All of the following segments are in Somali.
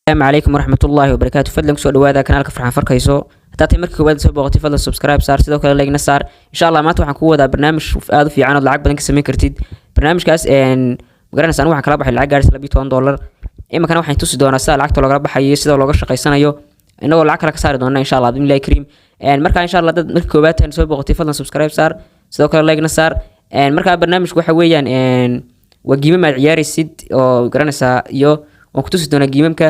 السلام عليكم ورحمة الله وبركاته. فضلا كسو دوادا كانالك فرحان فركايسو هتاتي markii koowaad soo booqatay fadlan subscribe saar sidoo kale like na saar insha Allah maanta waxaan ku wadaa barnaamij aad u fiican oo lacag badan ka sameyn kartid barnaamijkaas magaranaysan waxaan kala baxay lacag gaaraysa $12 iminkan waxaan tusi doonaa sida lacagta looga baxayo sida looga shaqeysanayo inagoo lacag kala ka saari doona insha Allah billahi kareem marka insha Allah dad markii koowaad tan soo booqatay fadlan subscribe saar sidoo kale like na saar marka barnaamijku waxa weeyaan waa giimam aad ciyaaraysid oo garanaysa iyo oo ku tusi doona giimamka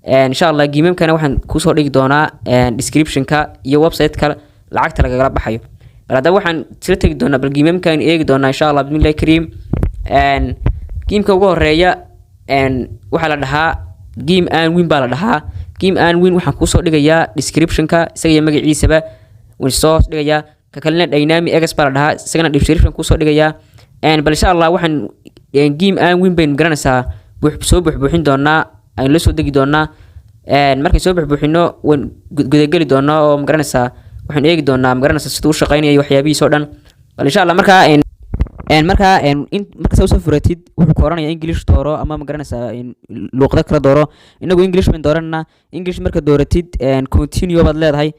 ان شاء الله جيمكنا waxaan ku soo dhigi doonaa description-ka iyo website-ka lacagta laga baxayo balada waxaan sida tagi doonaa bal giimamkan eegi doonaa insha Allah bismillaah kareem giimka ugu horeeya waxa la dhahaa game and win baa la dhahaa game and win waxaan ku soo dhigayaa description-ka isaga magaciisaba waan soo dhigayaa ka kalena dynamic x baa la dhahaa isagana description ku soo dhigayaa bal insha Allah waxaan game and win bayn garanaysaa buuxin doonaa ay la soo degi doonaa markay soo buuxino waan gudagali doonaa oo magaranaysa waxaan eegi doonaa magaranaysa sida uu shaqeynayo waxyaabihiisa oo dhan bal insha Allah marka soo furatid wuxuu kooranayaa English dooro ama magaranaysa luqada kala dooro inagu English baan dooranaa English marka dooratid continue baad leedahay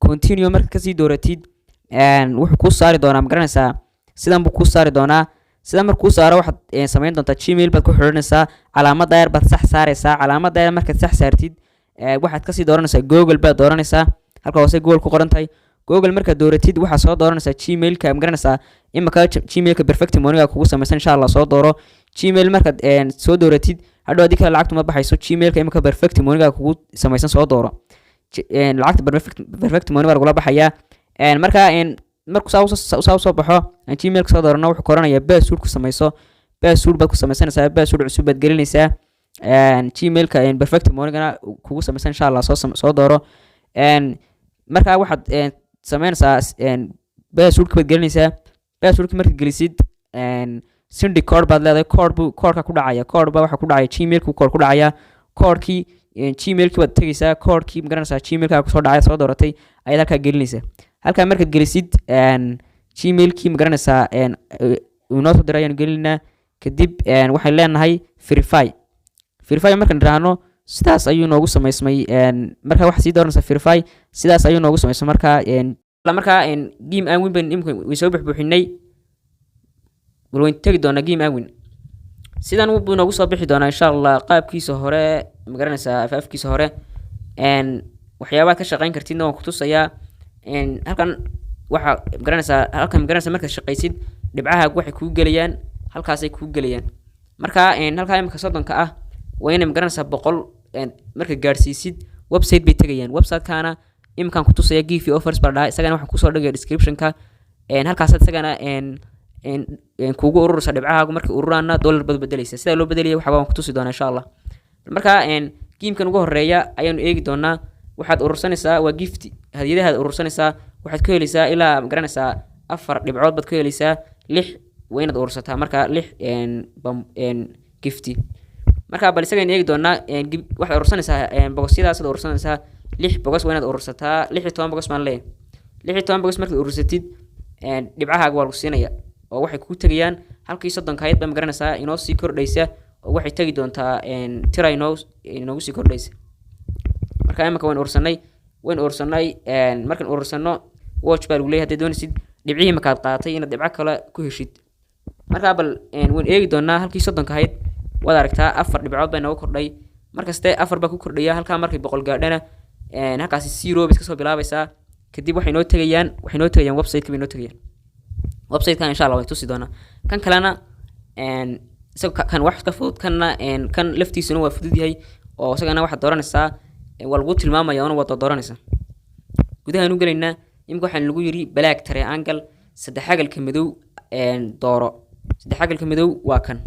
continue marka ka sii dooratid wuxuu ku saari doonaa magaranaysa sidan buu ku saari doonaa sida markuu saaro waxaad sameyn doontaa Gmail baad ku xiranaysaa calaamad dheer baad sax saaraysaa calaamad dheer marka sax saartid waxaad ka sii dooranaysaa Google baad dooranaysaa halka hoose Google ku qoran tahay Google marka dooratid waxa soo dooranaysaa Gmail-ka magaranaysaa imaka Gmail-ka perfect money kugu sameeysan insha Allah soo dooro Gmail marka soo dooratid hadhow adii kala lacagtu ma baxayso Gmail-ka imaka perfect money kugu sameeysan soo dooro lacagta perfect money waa la baxaya marka markuu soo baxo Gmail-ka soo doorano wuxuu qoranayaa password ku sameeyso password baad ku sameysanaysaa password cusub baad gelinaysaa Gmail-ka perfect money-gana kugu sameeysan insha Allah soo dooro marka waxaad sameynaysaa password baad gelinaysaa password marka gelisid send code baad leedahay code-ka ku dhacaya code ba waxa ku dhacaya Gmail-ku code ku dhacaya code-kii Gmail-ki baad tagaysaa code-kii magaranaysaa Gmail-ka ku soo dhacay soo dooratay ayaad halka gelinaysaa halka marka gelisid Gmail-ki magaranaysaa inoo soo dirayaan gelinaa kadib waxaan leenahay verify markaan raahno sidaas ayuu noogu sameysmay marka waxa sii dooranaysaa verify sidaas ayuu noogu sameysmay marka game and win baan imka way soo buuxinay waan tagi doonaa game and win sidan uu noogu soo bixi doonaa insha Allah qaabkiisa hore magaranaysaa afafkiisa hore waxyaabaha ka shaqeyn kartidna waan ku tusayaa halkan waxa magaranaysaa marka shaqeysid dhibcaha waxay ku galayaan halkaas ay ku galayaan marka halka imka soddonka ah waa inay magaranaysaa 100 marka gaarsiisid website bay tagayaan website-kana imkan ku tusaya give offers baa dhahay isagana waxaan ku soo dhigay description-ka halkaas isagana kuugu urursa dhibcaha markii ururana dollar bad bedelaysa sida loo bedeliyo waxa waan ku tusi doonaa insha Allah marka game-kan ugu horeeya ayaan eegi doonaa waxaad urursanaysaa waa gift hadiyadaha urursanaysaa waxaad ku helaysaa ilaa magaranaysaa 4 dhibcood baad ku helaysaa 6 waynaad urursataa marka 6 gifti marka bal isaga eegi doonaa waxaad urursanaysaa bogosyadaas aad urursanaysaa 6 bogos waynaad urursataa 16 bogos maan leeyahay 16 bogos markaad urursatid dhibcahaaga waa lagu siinaya oo waxay ku tagayaan halkii 30 kayd baa magaranaysaa inoo sii kordhaysa oo waxay tagi doontaa tira inoo sii kordhaysa marka imaka waan urursanay markaan urursano watch baa lagu leeyahay hadii doonaysid dhibcihii markaad qaadatay inaad dhibco kale ku heshid marka bal waan eegi doonaa halkii 30 kayd waad aragtaa 4 dhibcood baa inoo kordhay markaste 4 baa ku kordhaya halka markay 100 gaadhana halkaas 0 iska soo bilaabaysaa kadib waxay noo tagayaan website-ka bay noo tagayaan website-ka insha Allah way tusi doonaa kan kalena kan wax ka fudud kan laftiisuna waa fudud yahay oo isagana waxa dooranaysaa waa lagu tilmaamayaa oo wada dooranaysaa gudaha anu galeynaa imka waxaan lagu yiri black triangle saddex xagalka madow dooro saddex xagalka madow waa kan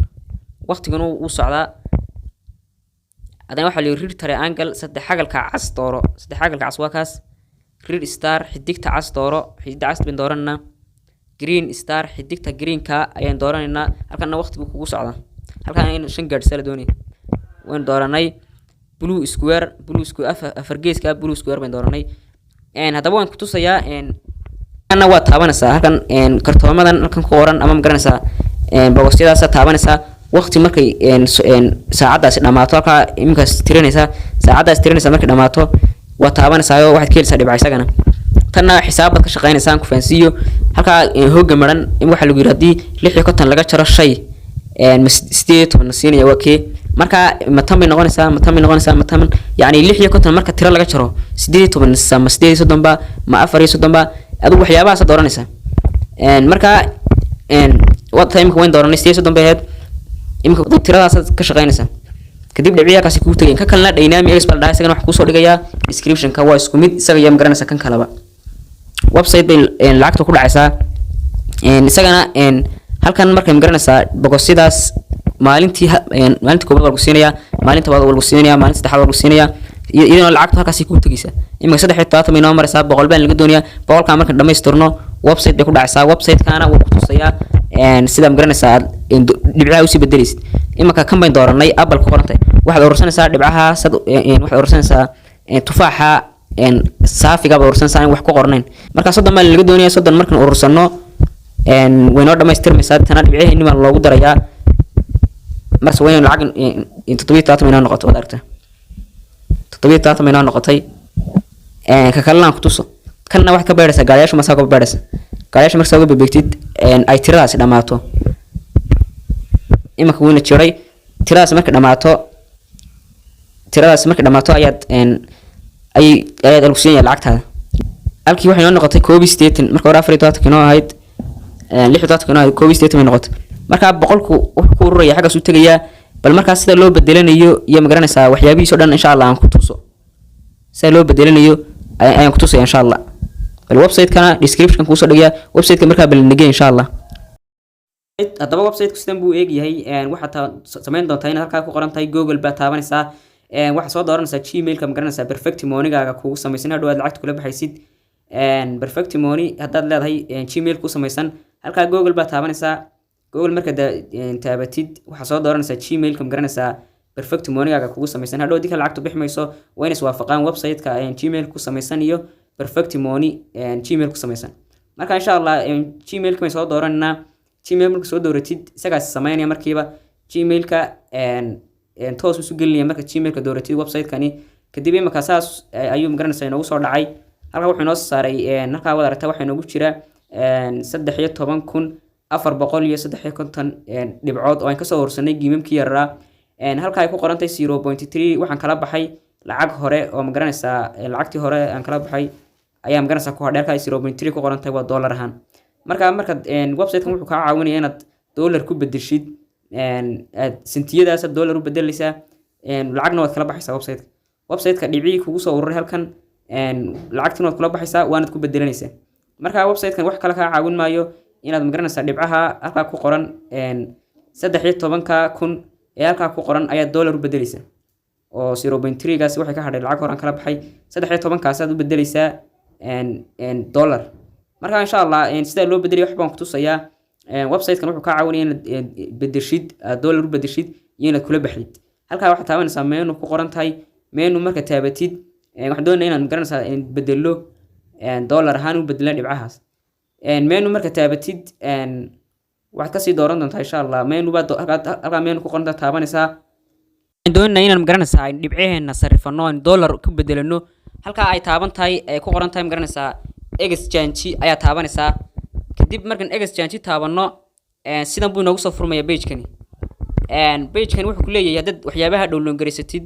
waqtigan uu socdaa adana waxa la yiri triangle saddex xagalka cas dooro saddex xagalka cas waa kaas red star xidigta cas dooro xidigta cas bin dooranna green star xidigta green-ka ayaan dooranayna halkana waqtigu kugu socdaa halkan in 5 gaadhsala doonay waan dooranay blue square afar geeska blue square baan dooranay hadaba waan ku tusayaa ana waa taabanaysaa halkan kartoomadan halkan ku qoran ama magaranaysaa bogosyadaas taabanaysaa waqti markay saacadaas dhamaato halka iminkaas tirinaysa saacadaas tirinaysa markay dhamaato waa taabanaysaa waxaad ka helaysaa dhibca isagana tanna xisaabad ka shaqeynaysaa ku faansiyo halka hooga maran waxa lagu yiraahdaa 6 laga jaro shay 8 siinaya waa kee marka matan bay noqonaysaa yani 6 marka tiro laga jaro 8 sama 8 ba ma 4 ba adigu waxyaabahaas dooranaysaa marka what time ka weyn dooranay 8 bay ahayd imka tiradaas ka shaqeynaysaa kadib dhibciyaakaasi ku tagay ka kalna dynamic expert dhahay isagana wax ku soo dhigaya description ka waa isku mid isaga yam garanaysa kan kalaba website bay lacagta ku dhacaysaa isagana halkan markay garanaysaa boqosidaas maalintii koobaad waa lagu siinaya maalinta labaad waa lagu siinaya maalinta saddexaad waa lagu siinaya iyadoo lacagtu halkaasi ku tagaysa imka 3 inoo maraysaa 100 baan laga doonaya 100 ka marka dhameystirno website bay ku dhacaysaa website kana wuu ku tusayaa sida garanaysaa dhibcaha u sii bedelaysid imaka kan bayn dooranay apple ku qorantay waxaad urursanaysaa dhibcaha waxaad urursanaysaa tufaaxa saafiga ba urursanaysaa wax ku qornayn marka 30 baan laga doonaya 30 markan urursano waynoo dhameystirmaysaa tana dhibcaheeni baan loogu darayaa marka wayn lacag 7 inoo noqoto wad aragtaa 7 inoo noqotay ka kalena ku tuso kanna wax ka beeraysa gaariyaasha masaa ka beeraysa gaariyaasha marka soo beegtid ay tiradaas dhamaato imaka wayna jiray tiradaas marka dhamaato ayaad alkusiinaya lacagtaada halkii waxay noo noqotay 8 marka hore 4 inoo ahayd 6 inoo ahayd 8 bay noqotay marka boqolku wuxuu ku ururaya xaggaas u tagayaa bal marka sida loo bedelanayo iyo ma garanaysaa waxyaabihiisa dhan insha Allah aan ku tuso sida loo bedelanayo ayaan ku tusaya insha Allah bal website kana description ku soo dhigaya website ka marka bal nagay insha Allah hadaba website ku sidan buu eegyahay waxa sameyn doontaa in halka ku qoran tahay Google ba taabanaysaa waxa soo dooranaysaa Gmail ka ma garanaysaa perfect money-gaaga kugu sameeysan hadhow aad lacag kula baxaysid perfect money hadaad leedahay Gmail ku sameeysan halka Google ba taabanaysaa Google marka taabatid waxa soo dooranaysaa Gmail ka ma garanaysaa perfect money-gaaga kugu sameeysan hadhow dika lacagtu bixmayso waa inay waafaqaan website-ka Gmail ku sameeysan iyo perfect money Gmail ku sameeysan marka insha Allah Gmail ka soo dooranayna Gmail marka soo dooratid isagaas sameeynaya markiiba Gmail ka toos u gelinaya marka Gmail ka dooratid website-kani kadib imaka saas ayuu ma garanaysaa inoo soo dhacay halka wuxuu inoo saaray halka wada aragtay waxa inoogu jira 13,450 dhibcood oo aan ka soo horsanay giimamkii yaraa halka ay ku qorantay 0.3 waxaan kala baxay lacag hore oo ma garanaysaa lacagtii hore aan kala baxay ayaa ma garanaysaa ku hadheerka 0.3 ku qorantay waa dollar ahaan marka website-kan wuxuu ka caawinayaa inaad dollar ku bedeshid sentiyadaas dollar u bedelaysaa lacagna waad kala baxaysaa website-ka dhibci kugu soo ururay halkan lacagtina waad kula baxaysaa waana ku bedelanaysaa marka website-kan wax kale ka caawin maayo inaad ma garanaysaa dhibcaha halka ku qoran 13,000 ee halka ku qoran ayaa dollar u bedelaysaa oo 0.3 gaas waxay ka hadhay lacag horan kala baxay 13 kaas aad u bedelaysaa dollar marka insha Allah sida loo bedeliyo wax baan ku tusayaa website-kan wuxuu ka caawinayaa inaad bedeshid dollar u bedeshid iyo inaad kula baxdid halka waxa taabanaysaa menu ku qoran tahay menu marka taabatid waxaan doonayaa inaad garanaysaa bedelo dollar ahaan u bedelaan dhibcahaas menu marka taabatid waxaad ka sii dooran doontaa insha Allah menu ba halka menu ku qoran taabanaysaa doonayna inaan garanaysaa dhibcaheena sarifano in dollar ku bedelano halka ay taaban tahay ku qoran tahay garanaysaa exchange ayaa taabanaysaa kadib markan exchange taabano sidan buu inoogu soo furmaya page-kani page-kani wuxuu ku leeyahay dad waxyaabaha download gareysatid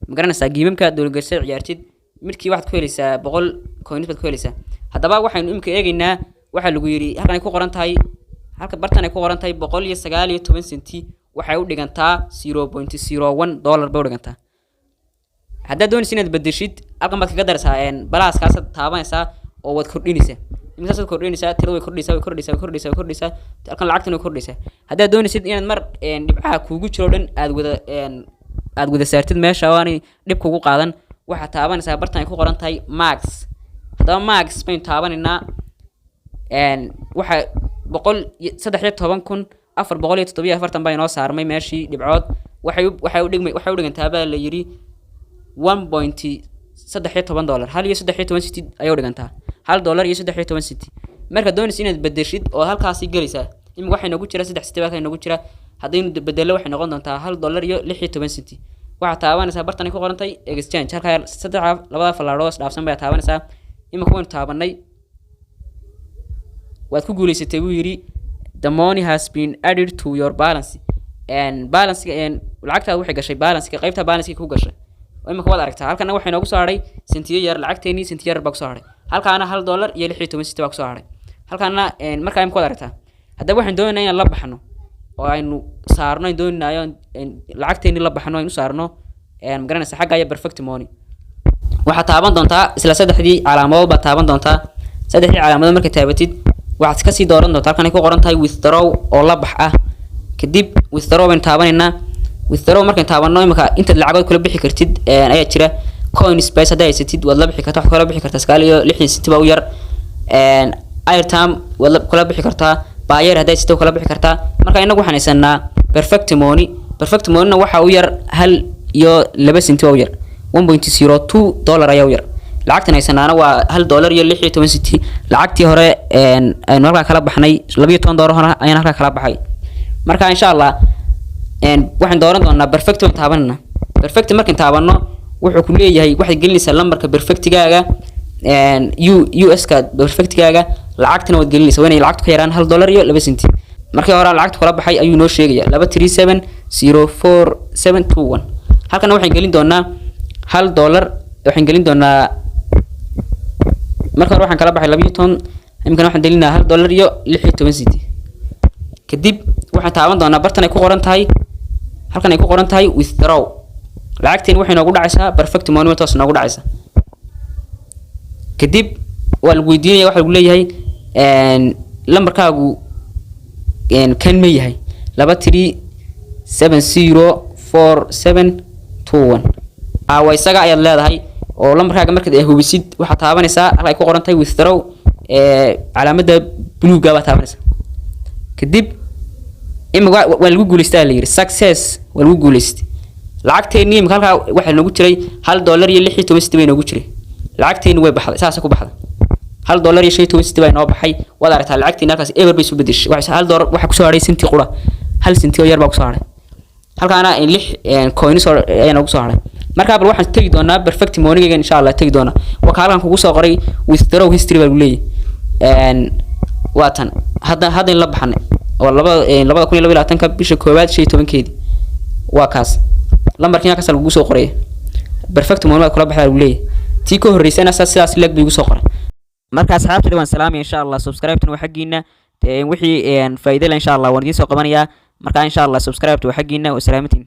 ma garanaysaa giimamka download gareysatid ciyaartid midkii waxaad ku helaysaa 100 coins baad ku helaysaa hadaba waxaynu imka eegaynaa waxa lagu yiri halkan ay ku qoran tahay halka bartan ay ku qoran tahay 119 senti waxay u dhigantaa 0.01 dollar bay u dhigantaa haddaad doonaysid inaad bedeshid halkan baad kaga daraysaa balaaskaas taabanaysaa oo waad kordhinaysaa imisa kordhinaysaa tirada way kordhaysaa halkan lacagtana way kordhaysaa haddaad doonaysid inaad mar dhibcaha kuugu jiro dhan aad wada saartid meesha waani dhib kugu qaadan waxa taabanaysaa bartan ay ku qoran tahay max hadaba max baynu taabanaynaa waxa 13,447 baa inoo saarmay meeshii dhibcood waxay u dhigantaa baa la yiri 1.13 dollar hal iyo 13 cent ayay u dhigantaa $1 iyo 13 cent marka doonaysid inaad bedeshid oo halkaas galaysaa imika waxa inagu jira 3 step halka inagu jira haddaynu bedelo waxay noqon doontaa $1.16 waxaa taabanaysaa bartan ku qorantay exchange halka saddex labada fallaadhood dhaafsan bay taabanaysaa imika waynu taabanay waad ku guuleysatay buu yiri the money has been added to your balance and balance lacagtaadu waxay gashay balance qaybta balance ku gashay imika waad aragtaa halkan waxay noogu soo haray sentiyo yar lacagteeni sentiyo yar baa ku soo haray halkaana $1.16 baa ku soo haray halkaana markaa imika waad aragtaa haddaba waxaan doonaynaa inaan la baxno oo aynu saarno doonayo lacagteeni la baxno aynu saarno magaranaysa xagga ay perfect money waxa taaban doontaa isla saddexdii calaamadood baa taaban doontaa saddexdii calaamadood markay taabatid waxaad ka sii dooran doontaa halkan ay ku qoran tahay withdraw oo la bax ah kadib withdraw baan taabanayna withdraw markaan taabanno imika inta lacagood kula bixi kartid ayaa jira coin space haday haysatid waad la bixi kartaa wax kala bixi kartaa 9.60 baa u yar airtime waad kula bixi kartaa buyer haday sidoo kala bixi kartaa marka inagu waxaan haysanaa perfect money na waxa uu yar 1 senti oo yar $1.02 ayaa u yar lacagtan haysanaana waa $1.16 lacagtii hore aynu halka kala baxnay $12 hore ayaan halka kala baxay marka insha Allah waxaan dooran doonaa perfect taabanna perfect markaan taabanno wuxuu ku leeyahay waxaad gelinaysaa lambarka perfectigaaga US ka perfectigaaga lacagtana waad gelinaysaa waa inay lacagtu ka yaraan $1.02 markii hore lacagtu kala baxay ayuu noo sheegaya 2370471 halkan waxaan gelin doonaa $1 waxaan gelin doonaa marka hore waxaan kala baxay 12 imkan waxaan gelinaa $1.16 kadib waxaan taaban doonaa bartan ay ku qoran tahay halkan ay ku qoran tahay withdraw lacagteen waxay noogu dhacaysaa perfect money toos noogu dhacaysaa kadib waa lagu weydiinaya waxa lagu leeyahay lambarkaagu kan ma yahay 2370471 waa isaga ayaad leedahay oo lambarkaaga markaad hubisid waxa taabanaysaa halka ay ku qoran tahay withdraw calaamada buluuga baa taabanaysaa kadib imika waa lagu guuleystaa la yiri success waa lagu guuleystay lacagteeni imika halka waxa nagu jiray $1.16 bay nagu jiray lacagteeni way baxday saas ku baxday $1.16 bay noo baxay wada aragtaa lacagteeni halkaas ever bay soo bedeshay waxa $1 waxa ku soo haray senti qura 1 senti oo yar baa ku soo haray halkaana 6 coins ayaa nagu soo haray marka bal waxaan tagi doonaa perfect money-ga insha Allah tagi doonaa waxa halkan kugu soo qoray withdraw history baa leeyahay waatan hadda in la baxnay oo 2022 bisha koowaad 12keedii waa kaas lambarkiina ka lagu soo qoray perfect money kula baxay lagu leeyahay tii ka horeysayna sidaas lag bigu soo qoray marka asxaabta waan salaamay insha Allah subscribe-tan waa xaqiina wixii faa'iido leh insha Allah waan idin soo qabanayaa marka insha Allah subscribe-ta waa xaqiina wa salaamatiin